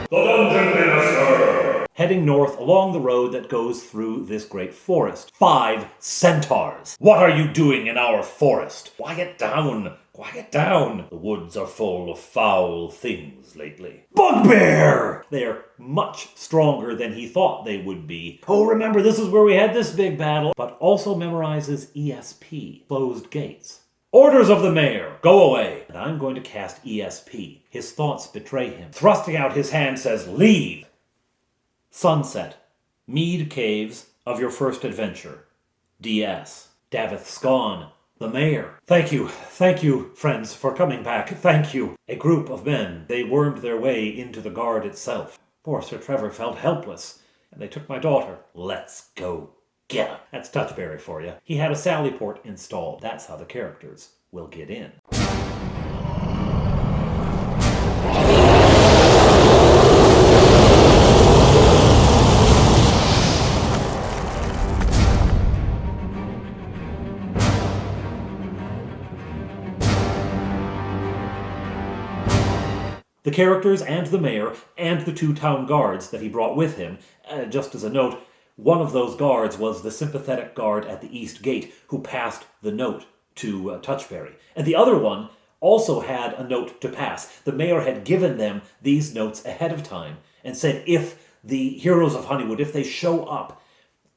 The Dungeon Minister! Heading north along the road that goes through this great forest. 5 centaurs. What are you doing in our forest? Quiet down. Quiet down. The woods are full of foul things lately. Bugbear! They are much stronger than he thought they would be. Oh, remember, this is where we had this big battle. But also memorizes ESP, closed gates. Orders of the mayor, go away. And I'm going to cast ESP. His thoughts betray him. Thrusting out his hand says, leave. Sunset. Mead Caves of your first adventure. DS. Davith Scone. The mayor. Thank you, friends, for coming back. Thank you. A group of men. They wormed their way into the guard itself. Poor Sir Trevor felt helpless, and they took my daughter. Let's go get him. That's Touchberry for you. He had a sally port installed. That's how the characters will get in. The characters and the mayor and the 2 town guards that he brought with him. Just as a note, one of those guards was the sympathetic guard at the East Gate who passed the note to Touchberry. And the other one also had a note to pass. The mayor had given them these notes ahead of time and said, if the heroes of Honeywood, if they show up,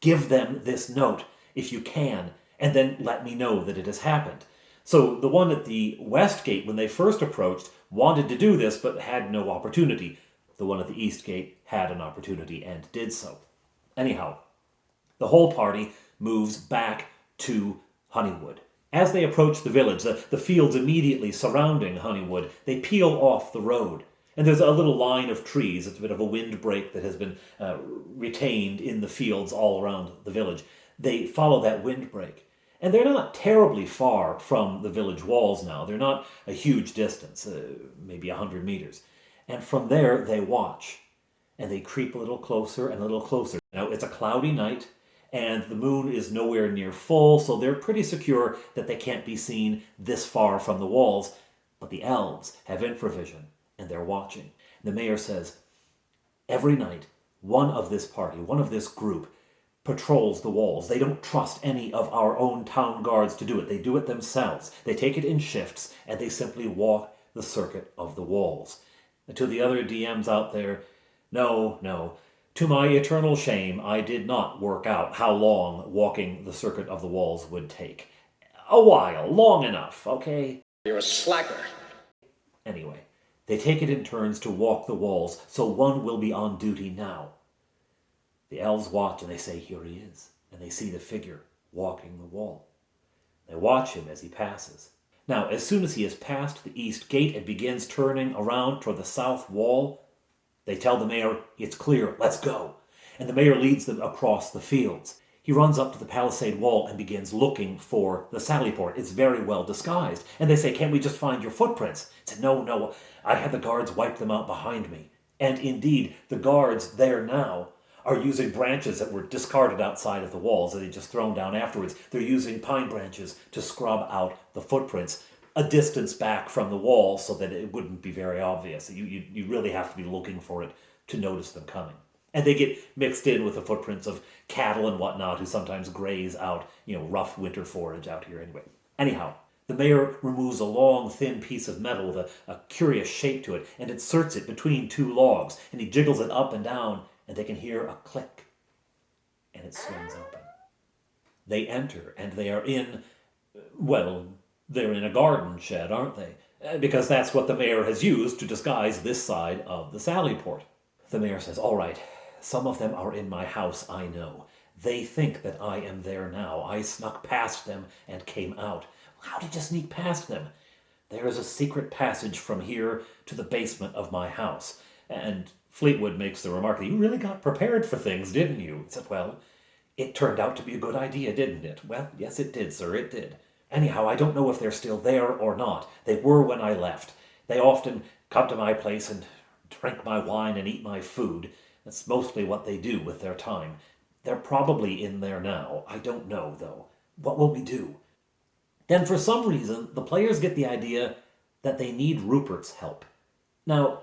give them this note if you can, and then let me know that it has happened. So the one at the West Gate, when they first approached, wanted to do this but had no opportunity. The one at the East Gate had an opportunity and did so. Anyhow, the whole party moves back to Honeywood. As they approach the village, the fields immediately surrounding Honeywood, they peel off the road. And there's a little line of trees. It's a bit of a windbreak that has been retained in the fields all around the village. They follow that windbreak. And they're not terribly far from the village walls now. They're not a huge distance, maybe 100 meters. And from there, they watch. And they creep a little closer and a little closer. Now, it's a cloudy night, and the moon is nowhere near full, so they're pretty secure that they can't be seen this far from the walls. But the elves have infravision, and they're watching. The mayor says, every night, one of this party, one of this group, patrols the walls. They don't trust any of our own town guards to do it. They do it themselves. They take it in shifts, and they simply walk the circuit of the walls. And to the other DMs out there, no. To my eternal shame, I did not work out how long walking the circuit of the walls would take. A while. Long enough, okay? You're a slacker. Anyway, they take it in turns to walk the walls, so one will be on duty now. The elves watch and they say, here he is. And they see the figure walking the wall. They watch him as he passes. Now, as soon as he has passed the East Gate and begins turning around toward the south wall, they tell the mayor, it's clear, let's go. And the mayor leads them across the fields. He runs up to the palisade wall and begins looking for the sally port. It's very well disguised. And they say, can't we just find your footprints? He said, no, I had the guards wipe them out behind me. And indeed, the guards there now are using branches that were discarded outside of the walls that they just thrown down afterwards. They're using pine branches to scrub out the footprints a distance back from the wall so that it wouldn't be very obvious. You really have to be looking for it to notice them coming. And they get mixed in with the footprints of cattle and whatnot who sometimes graze out, rough winter forage out here anyway. Anyhow, the mayor removes a long, thin piece of metal with a curious shape to it and inserts it between 2 logs. And he jiggles it up and down, and they can hear a click. And it swings open. They enter, and they are in, they're in a garden shed, aren't they? Because that's what the mayor has used to disguise this side of the sally port. The mayor says, all right, some of them are in my house, I know. They think that I am there now. I snuck past them and came out. How did you sneak past them? There is a secret passage from here to the basement of my house. And Fleetwood makes the remark, you really got prepared for things, didn't you? He said, well, it turned out to be a good idea, didn't it? Well, yes, it did, sir, it did. Anyhow, I don't know if they're still there or not. They were when I left. They often come to my place and drink my wine and eat my food. That's mostly what they do with their time. They're probably in there now. I don't know, though. What will we do? Then, for some reason, the players get the idea that they need Rupert's help. Now,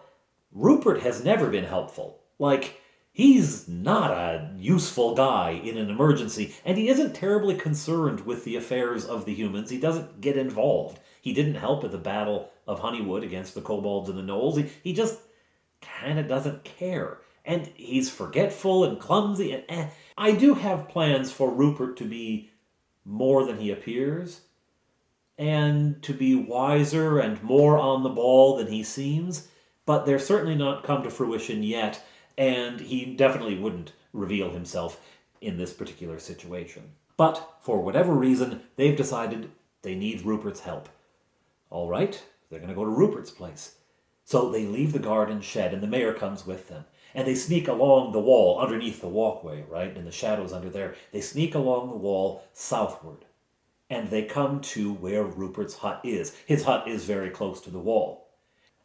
Rupert has never been helpful. Like, he's not a useful guy in an emergency, and he isn't terribly concerned with the affairs of the humans. He doesn't get involved. He didn't help at the Battle of Honeywood against the kobolds and the gnolls. He just kind of doesn't care. And he's forgetful and clumsy. And I do have plans for Rupert to be more than he appears, and to be wiser and more on the ball than he seems, but they're certainly not come to fruition yet, and he definitely wouldn't reveal himself in this particular situation. But for whatever reason, they've decided they need Rupert's help. All right, they're going to go to Rupert's place. So they leave the garden shed, and the mayor comes with them. And they sneak along the wall underneath the walkway, right? In the shadows under there. They sneak along the wall southward. And they come to where Rupert's hut is. His hut is very close to the wall.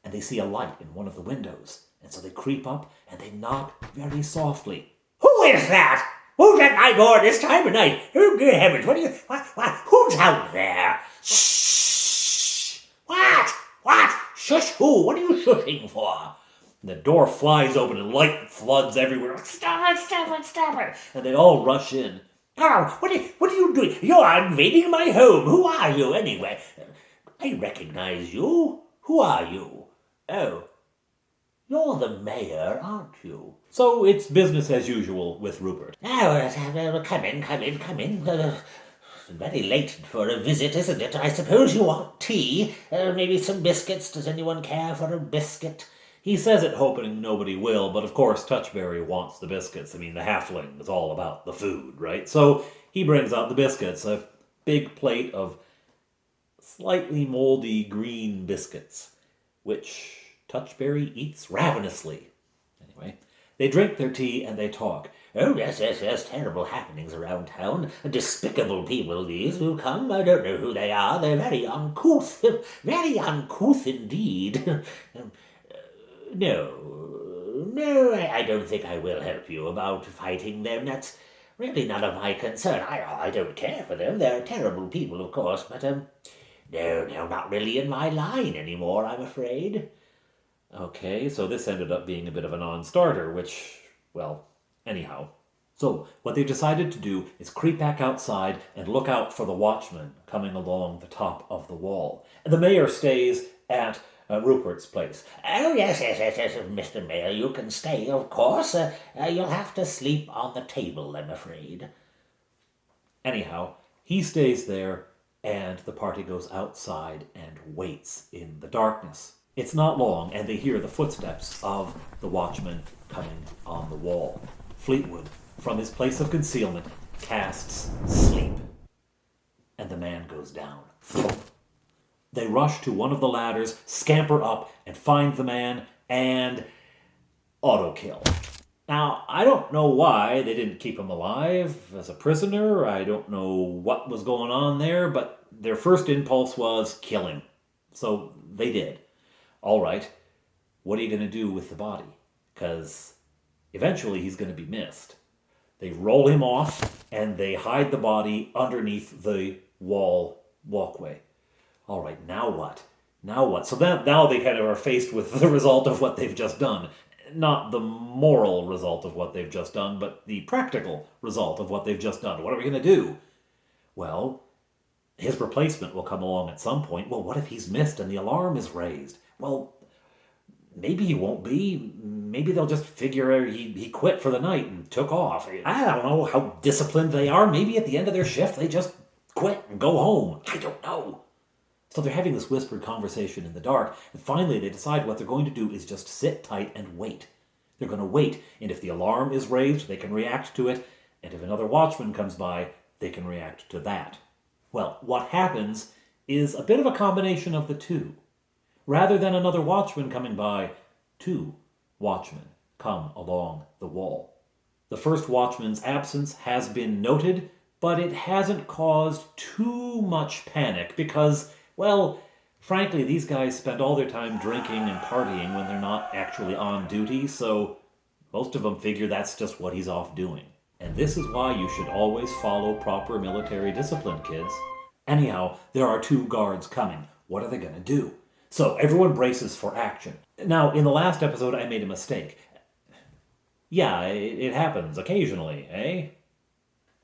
And they see a light in one of the windows. And so they creep up and they knock very softly. Who is that? Who's at my door this time of night? Oh, good heavens, who's out there? Shh! What? Shush who? What are you shushing for? And the door flies open and light floods everywhere. Stop it! And they all rush in. Oh, what are you doing? You're invading my home. Who are you, anyway? I recognize you. Who are you? Oh, you're the mayor, aren't you? So it's business as usual with Rupert. Oh, come in. Very late for a visit, isn't it? I suppose you want tea. Maybe some biscuits. Does anyone care for a biscuit? He says it hoping nobody will, but of course Touchberry wants the biscuits. I mean, the halfling is all about the food, right? So he brings out the biscuits, a big plate of slightly moldy green biscuits, which Touchberry eats ravenously. Anyway, they drink their tea and they talk. Oh, yes, terrible happenings around town. Despicable people, these, who come. I don't know who they are. They're very uncouth indeed. No, I don't think I will help you about fighting them. That's really none of my concern. I don't care for them. They're terrible people, of course, but, no, not really in my line anymore, I'm afraid. Okay, so this ended up being a bit of a non-starter, which, well, anyhow. So what they've decided to do is creep back outside and look out for the watchman coming along the top of the wall. And the mayor stays at Rupert's place. Oh, yes, Mr. Mayor, you can stay, of course. You'll have to sleep on the table, I'm afraid. Anyhow, he stays there, and the party goes outside and waits in the darkness. It's not long, and they hear the footsteps of the watchman coming on the wall. Fleetwood, from his place of concealment, casts sleep, and the man goes down. They rush to one of the ladders, scamper up, and find the man, and auto-kill. Now, I don't know why they didn't keep him alive as a prisoner. I don't know what was going on there, but their first impulse was kill him. So they did. All right, what are you going to do with the body? Because eventually he's going to be missed. They roll him off, and they hide the body underneath the walkway. All right, now what? So now they kind of are faced with the result of what they've just done. Not the moral result of what they've just done, but the practical result of what they've just done. What are we going to do? Well, his replacement will come along at some point. Well, what if he's missed and the alarm is raised? Well, maybe he won't be. Maybe they'll just figure he quit for the night and took off. I don't know how disciplined they are. Maybe at the end of their shift they just quit and go home. I don't know. So they're having this whispered conversation in the dark, and finally they decide what they're going to do is just sit tight and wait. They're going to wait, and if the alarm is raised, they can react to it, and if another watchman comes by, they can react to that. Well, what happens is a bit of a combination of the two. Rather than another watchman coming by, two watchmen come along the wall. The first watchman's absence has been noted, but it hasn't caused too much panic because, well, frankly, these guys spend all their time drinking and partying when they're not actually on duty, so most of them figure that's just what he's off doing. And this is why you should always follow proper military discipline, kids. Anyhow, there are two guards coming. What are they going to do? So everyone braces for action. Now, in the last episode, I made a mistake. Yeah, it happens occasionally, eh?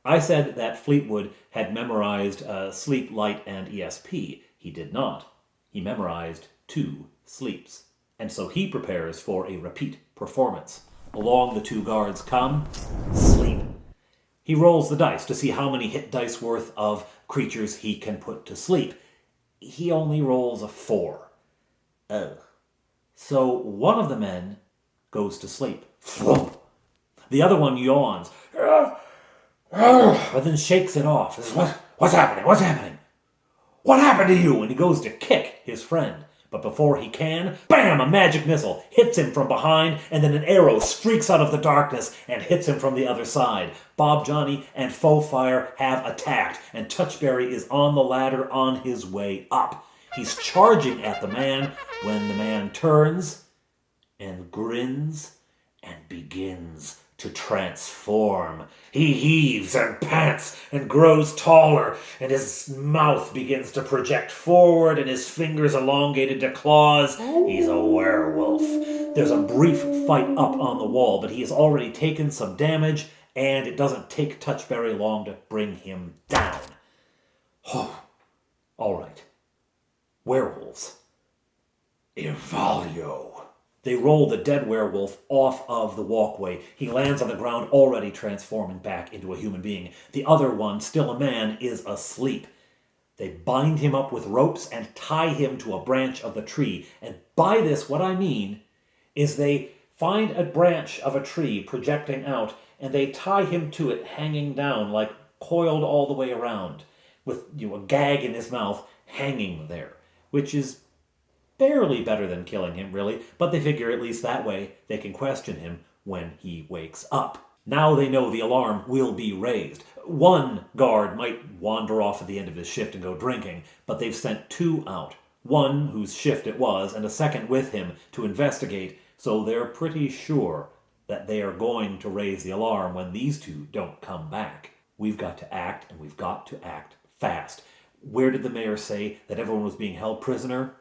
I said that Fleetwood had memorized sleep, light, and ESP. He did not. He memorized 2 sleeps. And so he prepares for a repeat performance. Along the 2 guards come sleep. He rolls the dice to see how many hit dice worth of creatures he can put to sleep. He only rolls a 4. Oh. So one of the men goes to sleep. The other one yawns, but then shakes it off. Says, What's happening? What's happening? What happened to you? And he goes to kick his friend. But before he can, bam, a magic missile hits him from behind, and then an arrow streaks out of the darkness and hits him from the other side. Bob Johnny and Faux Fire have attacked, and Touchberry is on the ladder on his way up. He's charging at the man when the man turns and grins and begins to transform. He heaves and pants and grows taller, and his mouth begins to project forward and his fingers elongated to claws. He's a werewolf. There's a brief fight up on the wall, but he has already taken some damage, and it doesn't take Touchberry long to bring him down. Oh, all right. Werewolves. Evalio. They roll the dead werewolf off of the walkway. He lands on the ground, already transforming back into a human being. The other one, still a man, is asleep. They bind him up with ropes and tie him to a branch of the tree. And by this, what I mean is they find a branch of a tree projecting out, and they tie him to it hanging down, like coiled all the way around, with a gag in his mouth hanging there, which is barely better than killing him, really, but they figure at least that way they can question him when he wakes up. Now they know the alarm will be raised. One guard might wander off at the end of his shift and go drinking, but they've sent 2 out. One whose shift it was, and a second with him to investigate, so they're pretty sure that they are going to raise the alarm when these 2 don't come back. We've got to act, and we've got to act fast. Where did the mayor say that everyone was being held prisoner?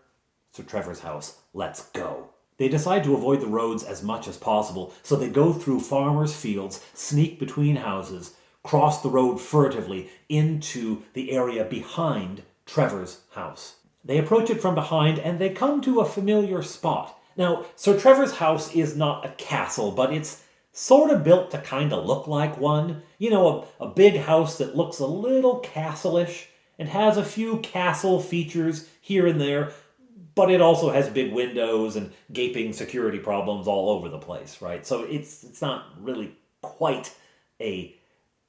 Sir Trevor's house. Let's go. They decide to avoid the roads as much as possible, so they go through farmers' fields, sneak between houses, cross the road furtively into the area behind Trevor's house. They approach it from behind, and they come to a familiar spot. Now, Sir Trevor's house is not a castle, but it's sort of built to kind of look like one. You know, a big house that looks a little castle-ish and has a few castle features here and there, but it also has big windows and gaping security problems all over the place, right? So it's not really quite a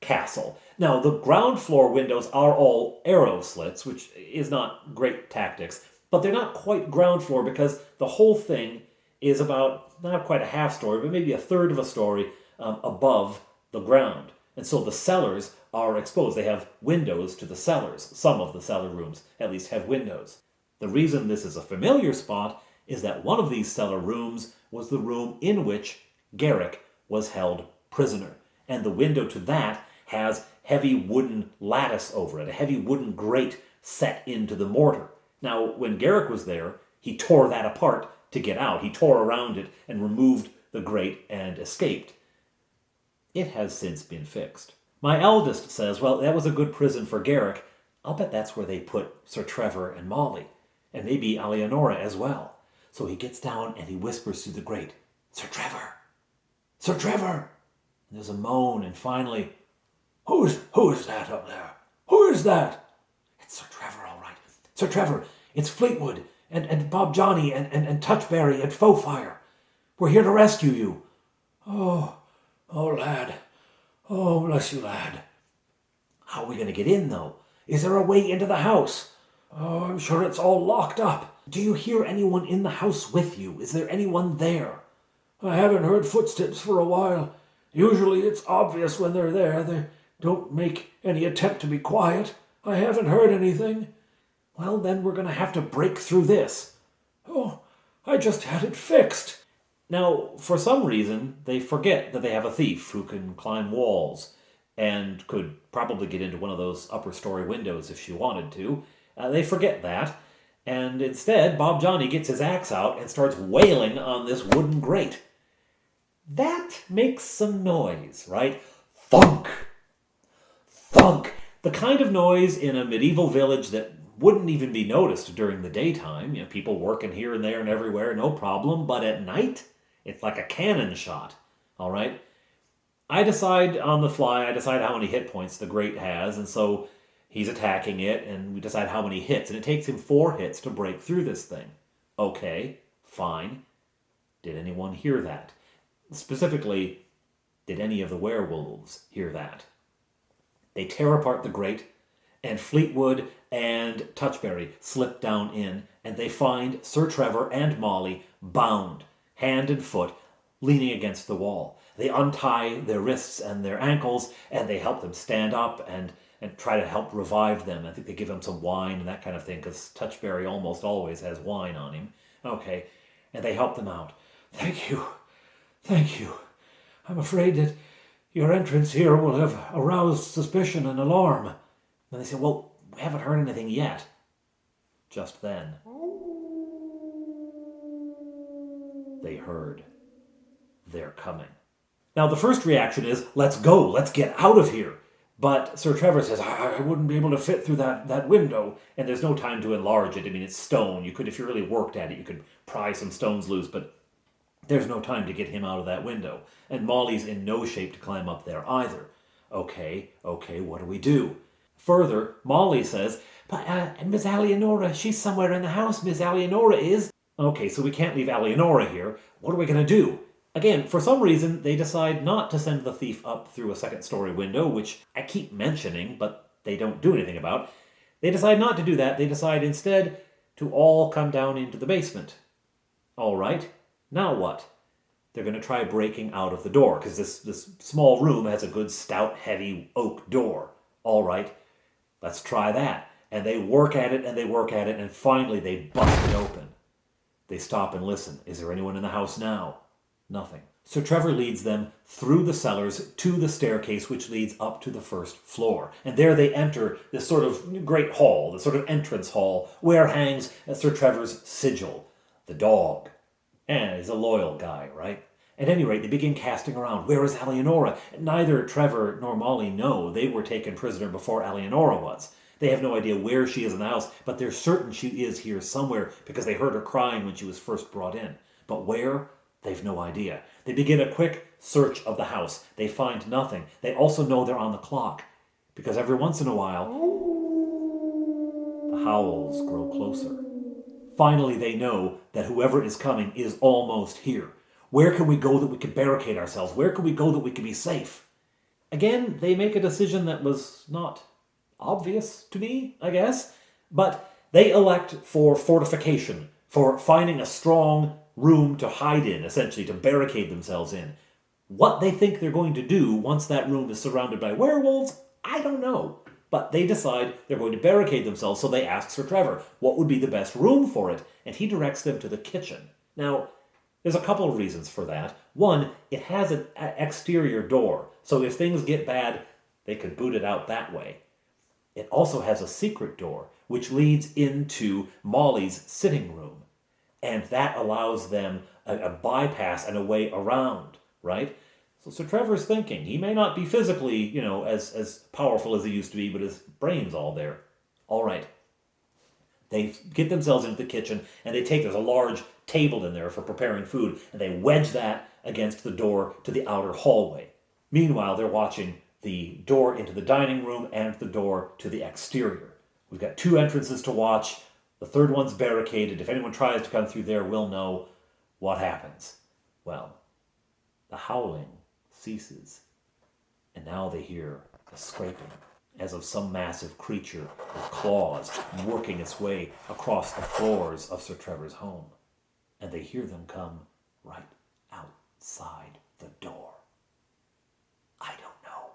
castle. Now, the ground floor windows are all arrow slits, which is not great tactics, but they're not quite ground floor because the whole thing is about, not quite a half story, but maybe a third of a story above the ground. And so the cellars are exposed. They have windows to the cellars. Some of the cellar rooms at least have windows. The reason this is a familiar spot is that one of these cellar rooms was the room in which Garrick was held prisoner. And the window to that has heavy wooden lattice over it, a heavy wooden grate set into the mortar. Now, when Garrick was there, he tore that apart to get out. He tore around it and removed the grate and escaped. It has since been fixed. My eldest says, well, that was a good prison for Garrick. I'll bet that's where they put Sir Trevor and Molly. And maybe Alianora as well. So he gets down and he whispers through the grate, Sir Trevor! Sir Trevor! And there's a moan, and finally, Who is that up there? Who is that? It's Sir Trevor, all right. Sir Trevor, it's Fleetwood, and Bob Johnny, and Touchberry, and Faux Fire. We're here to rescue you. Oh, lad. Oh, bless you, lad. How are we going to get in, though? Is there a way into the house? Oh, I'm sure it's all locked up. Do you hear anyone in the house with you? Is there anyone there? I haven't heard footsteps for a while. Usually it's obvious when they're there. They don't make any attempt to be quiet. I haven't heard anything. Well, then we're going to have to break through this. Oh, I just had it fixed. Now, for some reason, they forget that they have a thief who can climb walls and could probably get into one of those upper story windows if she wanted to. They forget that, And instead, Bob Johnny gets his axe out and starts wailing on this wooden grate. That makes some noise, right? Thunk! Thunk! The kind of noise in a medieval village that wouldn't even be noticed during the daytime. You know, people working here and there and everywhere, no problem. But at night, it's like a cannon shot, all right? I decide on the fly, how many hit points the grate has, and so he's attacking it, and we decide how many hits, and it takes him 4 hits to break through this thing. Okay, fine. Did anyone hear that? Specifically, did any of the werewolves hear that? They tear apart the grate, and Fleetwood and Touchberry slip down in, and they find Sir Trevor and Molly bound, hand and foot, leaning against the wall. They untie their wrists and their ankles, and they help them stand up and try to help revive them. I think they give them some wine and that kind of thing, because Touchberry almost always has wine on him. Okay, and they help them out. Thank you. Thank you. I'm afraid that your entrance here will have aroused suspicion and alarm. And they say, well, we haven't heard anything yet. Just then, they heard. They're coming. Now, the first reaction is, let's go, let's get out of here. But Sir Trevor says, I wouldn't be able to fit through that window. And there's no time to enlarge it. I mean, it's stone. You could, if you really worked at it, you could pry some stones loose, but there's no time to get him out of that window. And Molly's in no shape to climb up there either. Okay, what do we do? Further, Molly says, but Miss Alianora, she's somewhere in the house, Miss Alianora is. Okay, so we can't leave Alianora here. What are we going to do? Again, for some reason, they decide not to send the thief up through a second-story window, which I keep mentioning, but they don't do anything about. They decide not to do that. They decide instead to all come down into the basement. All right, now what? They're going to try breaking out of the door, because this small room has a good, stout, heavy oak door. All right, let's try that. And they work at it, and finally they bust it open. They stop and listen. Is there anyone in the house now? Nothing. Sir Trevor leads them through the cellars to the staircase which leads up to the first floor. And there they enter this sort of great hall, this sort of entrance hall, where hangs Sir Trevor's sigil, the dog. And he's a loyal guy, right? At any rate, they begin casting around. Where is Alianora? Neither Trevor nor Molly know. They were taken prisoner before Alianora was. They have no idea where she is in the house, but they're certain she is here somewhere because they heard her crying when she was first brought in. But where? They've no idea. They begin a quick search of the house. They find nothing. They also know they're on the clock, because every once in a while, the howls grow closer. Finally, they know that whoever is coming is almost here. Where can we go that we can barricade ourselves? Where can we go that we can be safe? Again, they make a decision that was not obvious to me, I guess, but they elect for fortification, for finding a strong room to hide in, essentially, to barricade themselves in. What they think they're going to do once that room is surrounded by werewolves, I don't know. But they decide they're going to barricade themselves, so they ask Sir Trevor what would be the best room for it, and he directs them to the kitchen. Now, there's a couple of reasons for that. One, it has an exterior door, so if things get bad, they can boot it out that way. It also has a secret door, which leads into Molly's sitting room. And that allows them a bypass and a way around, right? So Sir Trevor's thinking. He may not be physically, as powerful as he used to be, but his brain's all there. All right. They get themselves into the kitchen, and there's a large table in there for preparing food, and they wedge that against the door to the outer hallway. Meanwhile, they're watching the door into the dining room and the door to the exterior. We've got 2 entrances to watch. The third one's barricaded. If anyone tries to come through there, we'll know what happens. Well, the howling ceases, and now they hear the scraping, as of some massive creature with claws working its way across the floors of Sir Trevor's home. And they hear them come right outside the door. I don't know.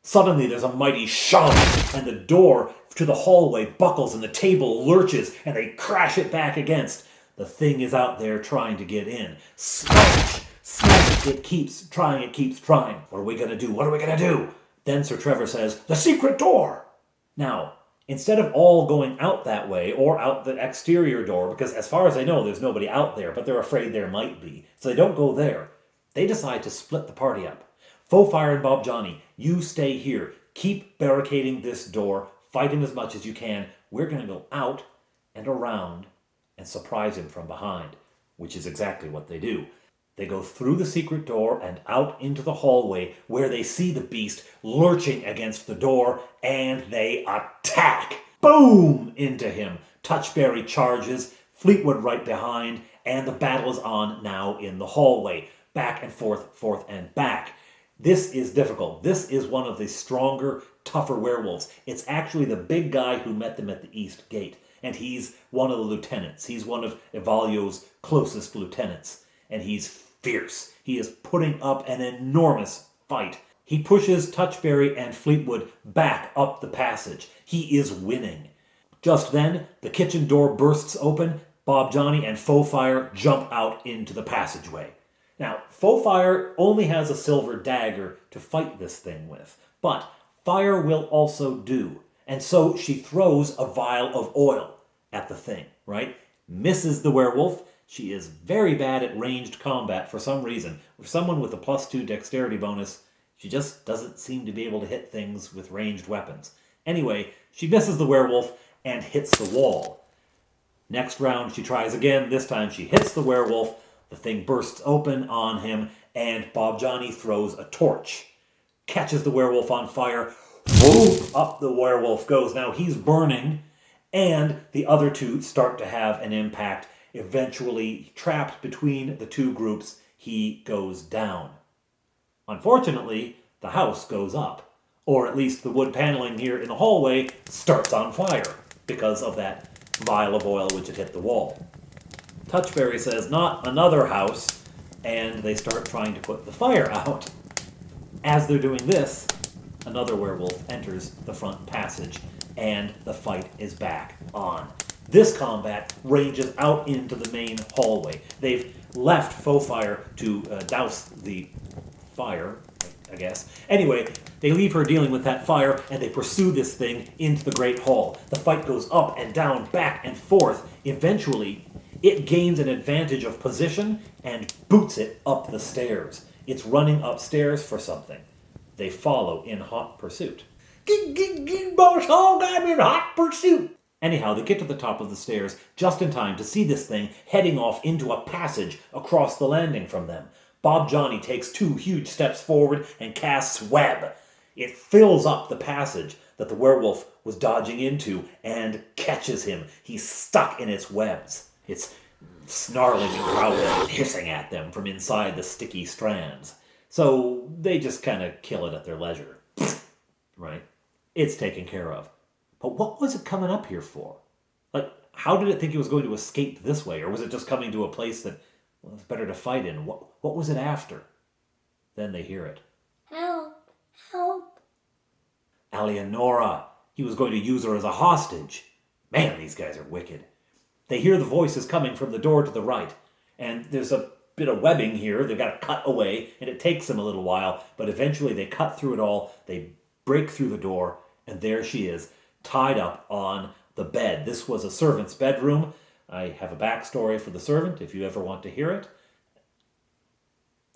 Suddenly there's a mighty shout, and the door to the hallway buckles, and the table lurches, and they crash it back against. The thing is out there trying to get in. Smash! Smash! It keeps trying. What are we going to do? Then Sir Trevor says, the secret door! Now, Instead of all going out that way or out the exterior door, because as far as I know, there's nobody out there, but they're afraid there might be, so they don't go there. They decide to split the party up. Faux-Fire and Bob Johnny, you stay here. Keep barricading this door. Fight him as much as you can. We're going to go out and around and surprise him from behind, which is exactly what they do. They go through the secret door and out into the hallway where they see the beast lurching against the door, and they attack. Boom! Into him. Touchberry charges, Fleetwood right behind, and the battle is on now in the hallway. Back and forth and back. This is difficult. This is one of the stronger, tougher werewolves. It's actually the big guy who met them at the East Gate, and he's one of the lieutenants. He's one of Evalio's closest lieutenants, and he's fierce. He is putting up an enormous fight. He pushes Touchberry and Fleetwood back up the passage. He is winning. Just then, the kitchen door bursts open. Bob Johnny and Faux-Fire jump out into the passageway. Now, Faux-Fire only has a silver dagger to fight this thing with, but fire will also do. And so she throws a vial of oil at the thing, right? Misses the werewolf. She is very bad at ranged combat for some reason. For someone with a +2 dexterity bonus, she just doesn't seem to be able to hit things with ranged weapons. Anyway, she misses the werewolf and hits the wall. Next round, she tries again. This time she hits the werewolf. The thing bursts open on him, and Bob Johnny throws a torch. Catches the werewolf on fire. Whoop! Up the werewolf goes. Now he's burning, and the other two start to have an impact. Eventually, trapped between the two groups, he goes down. Unfortunately, the house goes up. Or at least the wood paneling here in the hallway starts on fire because of that vial of oil which had hit the wall. Touchberry says, "Not another house," and they start trying to put the fire out. As they're doing this, another werewolf enters the front passage, and the fight is back on. This combat ranges out into the main hallway. They've left Faux-Fire to douse the fire, I guess. Anyway, they leave her dealing with that fire, and they pursue this thing into the Great Hall. The fight goes up and down, back and forth. Eventually, it gains an advantage of position and boots it up the stairs. It's running upstairs for something. They follow in hot pursuit. Boss Hog, I'm in hot pursuit. Anyhow, they get to the top of the stairs just in time to see this thing heading off into a passage across the landing from them. Bob Johnny takes 2 huge steps forward and casts web. It fills up the passage that the werewolf was dodging into and catches him. He's stuck in its webs. It's snarling and growling and hissing at them from inside the sticky strands. So they just kind of kill it at their leisure. Right? It's taken care of. But what was it coming up here for? Like, how did it think it was going to escape this way? Or was it just coming to a place that was better to fight in? What was it after? Then they hear it. Help! Help! Alianora. He was going to use her as a hostage. Man, these guys are wicked. They hear the voices coming from the door to the right. And there's a bit of webbing here. They've got to cut away, and it takes them a little while. But eventually they cut through it all. They break through the door, and there she is, tied up on the bed. This was a servant's bedroom. I have a backstory for the servant if you ever want to hear it.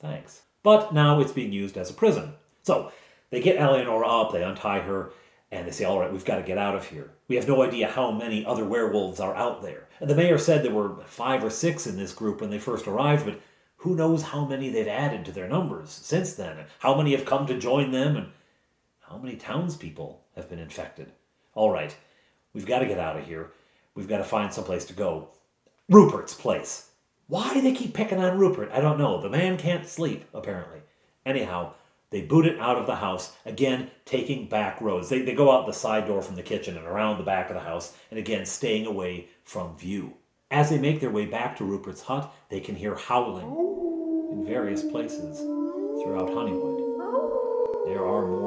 Thanks. But now it's being used as a prison. So they get Alianora up, they untie her, and they say, all right, we've got to get out of here. We have no idea how many other werewolves are out there. And the mayor said there were 5 or 6 in this group when they first arrived, but who knows how many they've added to their numbers since then, and how many have come to join them, and how many townspeople have been infected. All right, we've got to get out of here. We've got to find someplace to go. Rupert's place. Why do they keep picking on Rupert? I don't know. The man can't sleep, apparently. Anyhow, they boot it out of the house, again, taking back roads. They go out the side door from the kitchen and around the back of the house, and again, staying away from view. As they make their way back to Rupert's hut, they can hear howling in various places throughout Honeywood. There are more